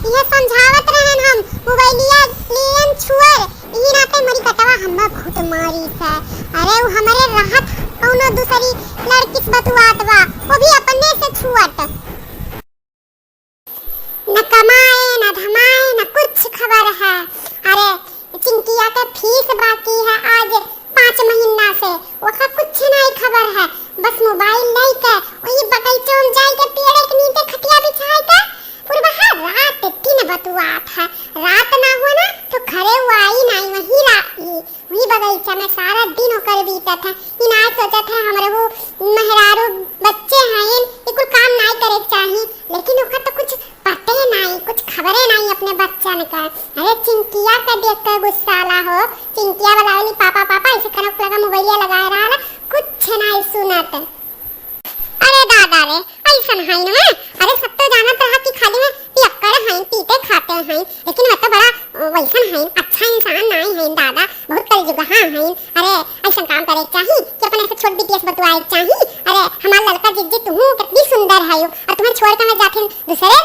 यह समझावत रहन हम मोबाइलिया लेन छुअर ई नाते मरी कटवा हम्मा बहुत मारी से। अरे वो हमारे राहत कौनो दूसरी लड़की से बतुआत बा वो भी अपने से छुअत। न कमाए न धमाए न कुछ खबर है। अरे चिंकिया का फीस बाकी है आज 5 महीना से ओका कुछ नहीं खबर है। बस मोबाइल लेके वही बगीचे में जाके पेड़ के नीचे खटिया बिछाए के पूरा रात 3 बतुआत है। रात ना हो ना तो घरे वो आई नहीं वही बगीचा में सारा दिन होकर बीता था। इन आज सोचा था हमारे वो मेहरारू बच्चे हैं ये कुछ काम नहीं करे चाहिए लेकिन ओका तो कुछ पते नहीं कुछ खबरें नहीं अपने बच्चा ने का। अरे चिंकिया का देख कर गुस्सा आला हो। चिंकिया बोलावली पापा पापा ऐसे कनक लगा मोबाइल लगा रहा है कुछ नहीं सुनत। अरे दादा रे ऐसा है ना। अरे सब तो जानत रहा कि खाली में पियक्कड़ हैं पीते खाते हैं लेकिन मैं तो बड़ा वैसा है अच्छा इंसान नहीं है दादा बहुत कलजुगा है। अरे ऐसा काम करे चाहिए कि अपने ऐसे छोट बीटीएस बतवाए चाहिए। अरे हमारा लड़का जिज्जी तू कितनी सुंदर है और तुम्हारे छोड़ के मैं जाती दूसरे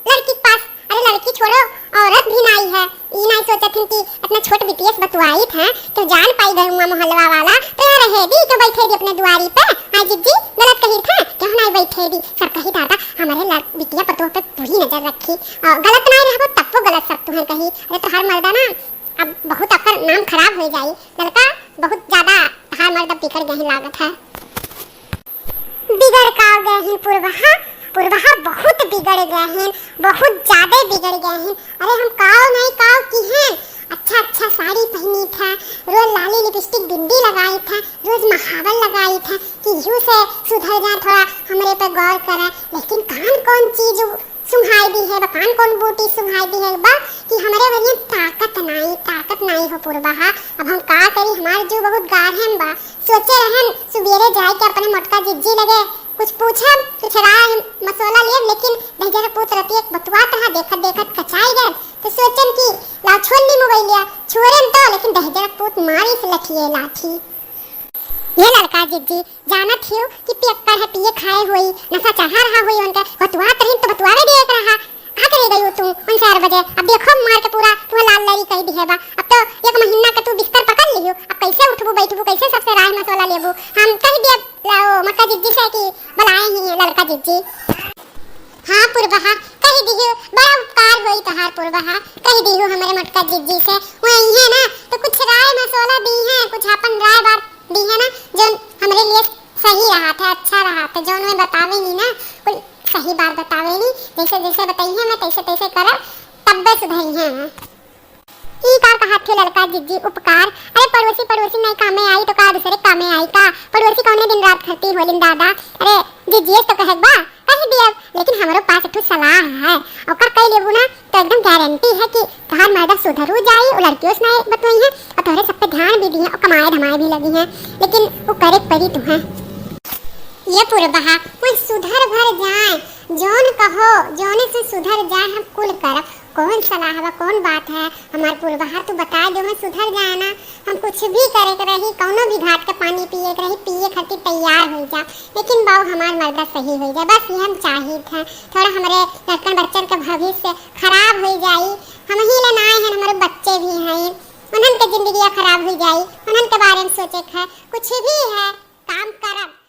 लड़की के पास। अरे लड़की छोड़ो औरत भी नहीं है ये नहीं सोचा थी कि अपना छोट बीटीएस बतवाई था तो जान पाई गई मोहल्ला वाला तो रहे दी तो बैठे दी अपने द्वारी पे। हाँ जिज्जी गलत कही था क्यों नहीं बैठे दी सब कही दादा हमारे बिटिया पतों पे पूरी नजर रखी गलत नहीं रहा तब वो गलत सब तुम्हें कही। अरे तो हर मर्दा ना अब बहुत अकर नाम खराब हो जाए लड़का बहुत ज्यादा हर मर्दा बिगड़ गई लागत है। बिगड़ का गए हैं पूर्वहा बहुत बिगड़ गए हैं बहुत ज्यादा बिगड़ गए हैं। अरे हम काव नहीं काव की हैं अच्छा साड़ी पहनी था रोज लाली लिपस्टिक बिंदी लगाई था रोज महावर लगाई था कि यूं से सुधर जाए थोड़ा हमारे पे गौर करे लेकिन कान कौन चीज सुंघाई दी है कान कौन बूटी सुंघाई दी है बा कि हमारे वजह ताकत नहीं हो पूर्वहा। अब हम का करी हमारे जो बहुत गाढ़न बा सोचे रहन सुबेरे जाए के अपने मोटका जिज्जी लगे कुछ पूछा कुछ राय मसोला लिए लेकिन भैया पुत्र रती एक बतवात रहा देखत कचाई गए तो सोचन की ला छोड़ ली मोबाइल लिया छोड़न तो लेकिन भैया पुत मारी से लठिए लाठी। ये लड़का जिज्जी जाना थियो कि पियक्कड़ है पिए खाए हुई नशा चढ़ा रहा हुई उनका बतवात रही तो बतवावे देख रहा आ करे गई तू उन 4 बजे अब देखो मार के पूरा तू लाल लड़ी कह दी है बा। अब तो 1 महीना का तू बिस्तर पकड़ लियो अब कैसे उठबू बैठबू कैसे सबसे राय मसोला लेबू। हम कह दिया लाओ मक्का जिज्जी से कि बुलाए ही लड़का जिज्जी। हाँ पूर्वहा कह दियो बड़ा उपकार होई तहार पूर्वहा कह दियो हमारे मटका जिज्जी से वही है ना तो कुछ राय मसोला दी है कुछ अपन राय बात दी है ना जो हमारे लिए सही रहा था अच्छा रहा था जो मैं बतावे नहीं ना कोई सही बात बतावे नहीं जैसे बताई है मैं तैसे कर तब बस सुधरी है। ई का कहा थे लड़का जिज्जी उपकार। अरे पड़ोसी नहीं कामे आई तो का दूसरे कामे आई का पड़ोसी कौने दिन रात खटी होलिन दादा। अरे जिज्जी तो कहे बा कह दिया लेकिन हमारे पास एक सलाह है ओकर कह लेबू ना तो एकदम गारंटी है कि तहार मर्दा सुधरू जाई और लड़कियों से नहीं बतवाई है और तोरे सब पे ध्यान भी दी है और कमाए धमाए भी लगी है लेकिन वो करे पड़ी तुम्हें। ये पूर्वहा वो सुधर भर जाए जोन कहो जोने से सुधर जाए हम कुल कर कौन सलाह बा कौन बात है हमार पूर्वहा तू बता दो हम सुधर जाए ना हम कुछ भी करे के रही कौनो भी घाट का पानी पिए के रही पिए खातिर तैयार हो जा लेकिन बाऊ हमार मर्दा सही हो जाए बस ये हम चाहिए था थोड़ा हमारे लड़कन बच्चन का भविष्य खराब हो जाए हम ही ले ना है हमारे बच्चे भी हैं उन्हन के जिंदगी खराब हो जाए उन्हन के बारे में सोचे है कुछ भी है काम करब।